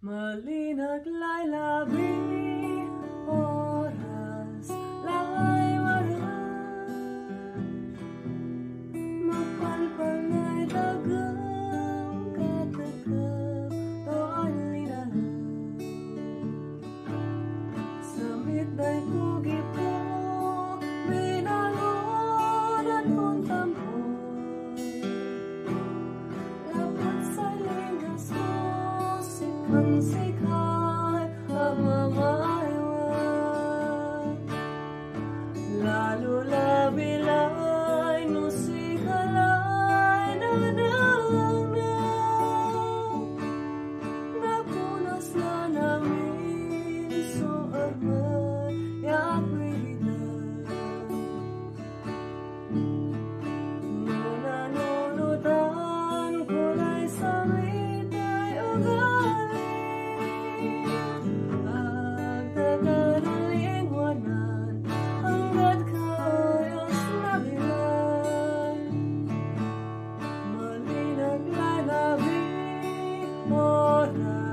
Malinag labi oras lay waran magpalpalay dagang katakap toan linahan samit day kugi po binalunan kong tampo lapot sa lingas ko sikang sikay ang mga iwan lalo labilay no sikalay na napunas na namin so agad yak nanonodan ko lay sa mitay ugali agtagalingwanan hanggat kayos nabilan malinag lalabi oras